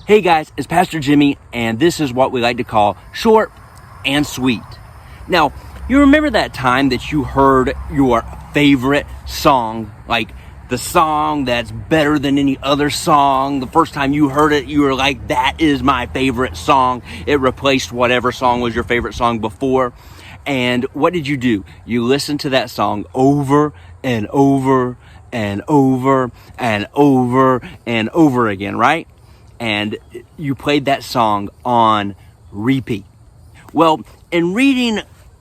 Hey guys, it's Pastor Jimmy, and this is what we like to call short and sweet. Now, you remember that time that you heard your favorite song, like the song that's better than any other song? The first time you heard it, you were like, that is my favorite song. It replaced whatever song was your favorite song before. And what did you do? You listened to that song over and over and over and over and over again, right? And you played that song on repeat. Well, in reading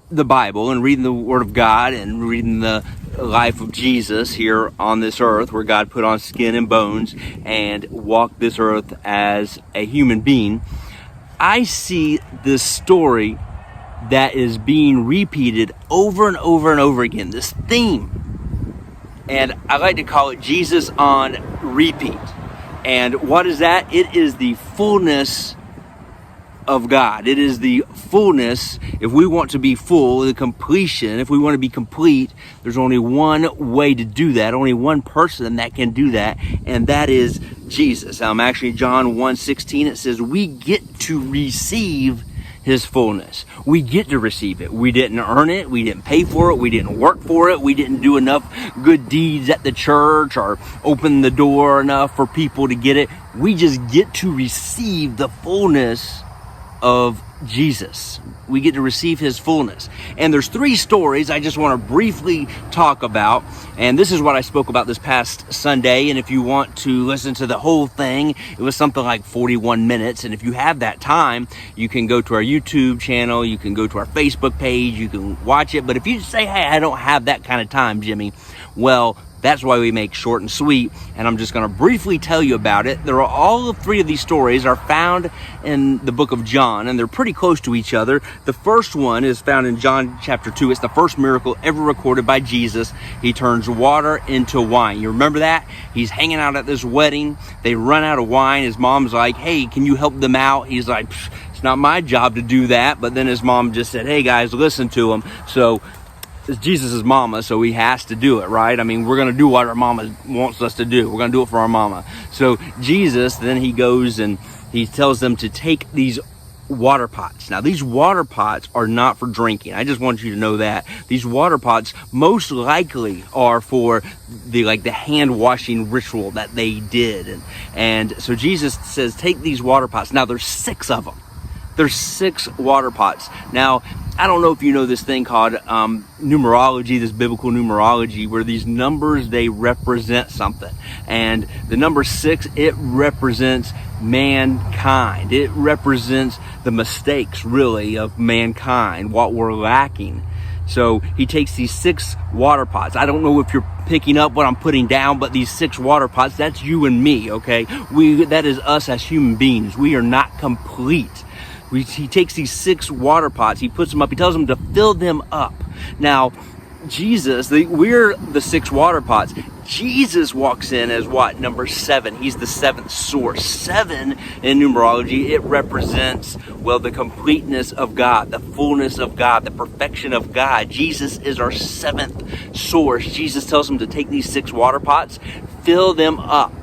the Bible and reading the Word of God and reading the life of Jesus here on this earth, where God put on skin and bones and walked this earth as a human being, I see this story that is being repeated over and over and over again, this theme. And I like to call it Jesus on repeat. And what is that? It is the fullness of God. It is the fullness. If we want to be full, the completion, if we want to be complete, there's only one way to do that, only one person that can do that, and that is Jesus. Actually, John 1:16, it says we get to receive His fullness. We get to receive it. We didn't earn it. We didn't pay for it. We didn't work for it. We didn't do enough good deeds at the church or open the door enough for people to get it. We just get to receive the fullness of Jesus. We get to receive His fullness. And there's three stories I just want to briefly talk about. And this is what I spoke about this past Sunday. And if you want to listen to the whole thing, it was something like 41 minutes. And if you have that time, you can go to our YouTube channel. You can go to our Facebook page. You can watch it. But if you say, hey, I don't have that kind of time, Jimmy, well, that's why we make short and sweet, and I'm just going to briefly tell you about it. All three of these stories are found in the book of John, and they're pretty close to each other. The first one is found in John chapter 2. It's the first miracle ever recorded by Jesus. He turns water into wine. You remember that? He's hanging out at this wedding. They run out of wine. His mom's like, hey, can you help them out? He's like, it's not my job to do that. But then his mom just said, hey, guys, listen to him. So it's Jesus' mama, so he has to do it, right? I mean, we're going to do what our mama wants us to do. We're going to do it for our mama. So Jesus, then he goes and he tells them to take these water pots. Now, these water pots are not for drinking. I just want you to know that. These water pots most likely are for the hand washing ritual that they did. And so Jesus says, take these water pots. Now, there's 6 of them. There's 6 water pots. Now, I don't know if you know this thing called numerology, this biblical numerology, where these numbers, they represent something. And the number 6, it represents mankind. It represents the mistakes, really, of mankind, what we're lacking. So he takes these 6 water pots. I don't know if you're picking up what I'm putting down, but these 6 water pots, that's you and me, okay? That is us as human beings. We are not complete. He takes these 6 water pots, he puts them up, he tells them to fill them up. Now, Jesus, we're the 6 water pots. Jesus walks in as what? Number 7. He's the 7th source. 7 in numerology, it represents, well, the completeness of God, the fullness of God, the perfection of God. Jesus is our 7th source. Jesus tells them to take these 6 water pots, fill them up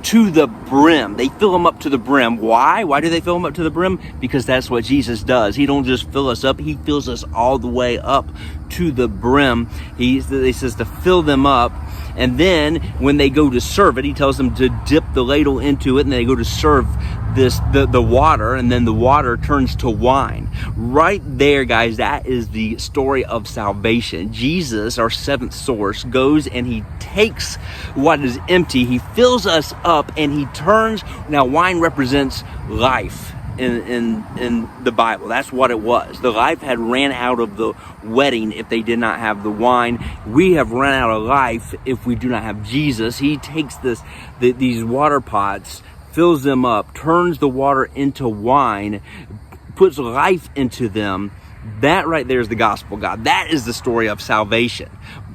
to the brim. They fill them up to the brim. Why? Why do they fill them up to the brim? Because that's what Jesus does. He don't just fill us up. He fills us all the way up to the brim. He says to fill them up. And then when they go to serve it, he tells them to dip the ladle into it, and they go to serve the water, and then the water turns to wine. Right there, guys, that is the story of salvation. Jesus, our 7th source, goes and he takes what is empty, he fills us up, and he turns. Now, wine represents life in the Bible. That's what it was. The life had ran out of the wedding if they did not have the wine. We have run out of life if we do not have Jesus. He takes these water pots, fills them up, turns the water into wine, puts life into them. That right there is the gospel, God. That is the story of salvation.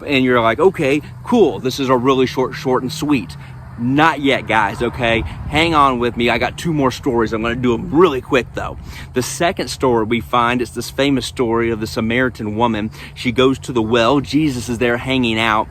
And you're like, okay, cool. This is a really short and sweet. Not yet, guys, okay? Hang on with me. I got 2 more stories. I'm going to do them really quick, though. The second story we find is this famous story of the Samaritan woman. She goes to the well. Jesus is there hanging out.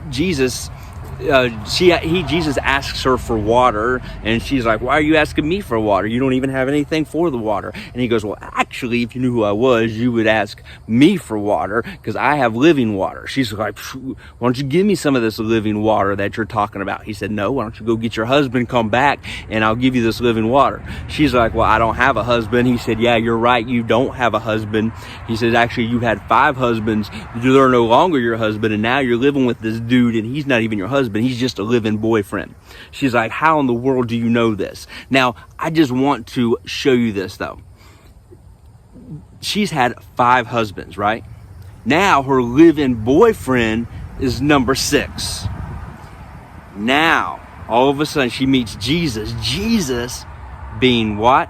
Jesus Jesus asks her for water, and she's like, why are you asking me for water? You don't even have anything for the water. And he goes, well, actually, if you knew who I was, you would ask me for water, because I have living water. She's like, why don't you give me some of this living water that you're talking about? He said, no, why don't you go get your husband, come back, and I'll give you this living water. She's like, well, I don't have a husband. He said, yeah, you're right, you don't have a husband. He says, actually, you had 5 husbands. They're no longer your husband, and now you're living with this dude, and he's not even your husband. He's just a living boyfriend. She's like, how in the world do you know this? Now, I just want to show you this, though. She's had 5 husbands, right? Now her living boyfriend is number 6. Now, all of a sudden, she meets Jesus. Jesus being what?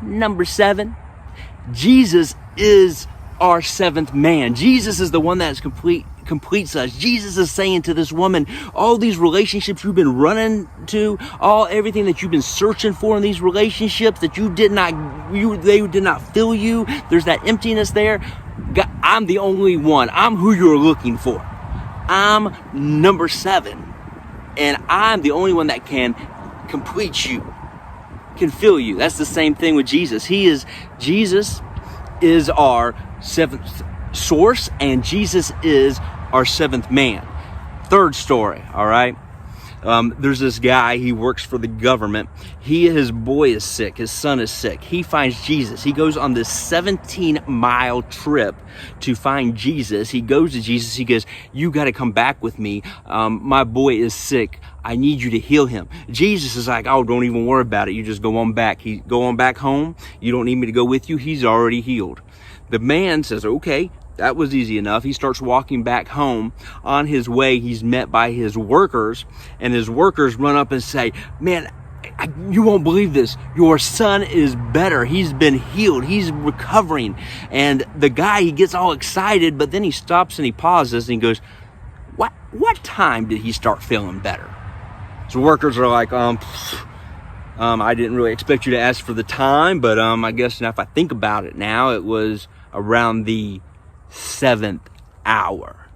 Number 7. Jesus is our 7th man. Jesus is the one that completes us. Jesus is saying to this woman, all these relationships you've been running to, everything that you've been searching for in these relationships that they did not fill you. There's that emptiness there. God, I'm the only one. I'm who you're looking for. I'm number 7, and I'm the only one that can complete you, can fill you. That's the same thing with Jesus. Jesus is our 7th source, and Jesus is our 7th man. Third story, all right? There's this guy, he works for the government. His boy is sick, his son is sick. He finds Jesus. He goes on this 17-mile trip to find Jesus. He goes to Jesus, he goes, you got to come back with me. My boy is sick. I need you to heal him. Jesus is like, oh, don't even worry about it. You just go on back. Go on back home. You don't need me to go with you. He's already healed. The man says, okay, that was easy enough. He starts walking back home. On his way, he's met by his workers, and his workers run up and say, man, you won't believe this. Your son is better. He's been healed. He's recovering. And the guy, he gets all excited, but then he stops and he pauses and he goes, what time did he start feeling better? So workers are like, I didn't really expect you to ask for the time, but I guess now if I think about it now, it was around the 7th hour.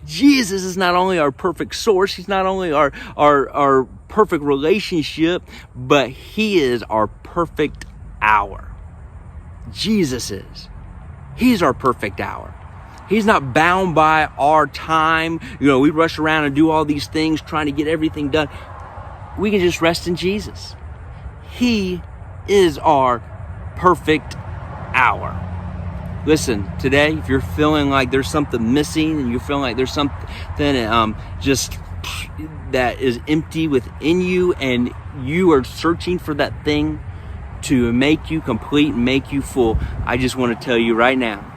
Jesus is not only our perfect source, he's not only our perfect relationship, but he is our perfect hour. Jesus is. He's our perfect hour. He's not bound by our time. We rush around and do all these things trying to get everything done. We can just rest in Jesus. He is our perfect hour. Listen, today, if you're feeling like there's something missing and you're feeling like there's something just that is empty within you, and you are searching for that thing to make you complete and make you full, I just want to tell you right now,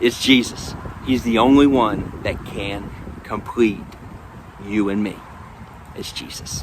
it's Jesus. He's the only one that can complete you and me. It's Jesus.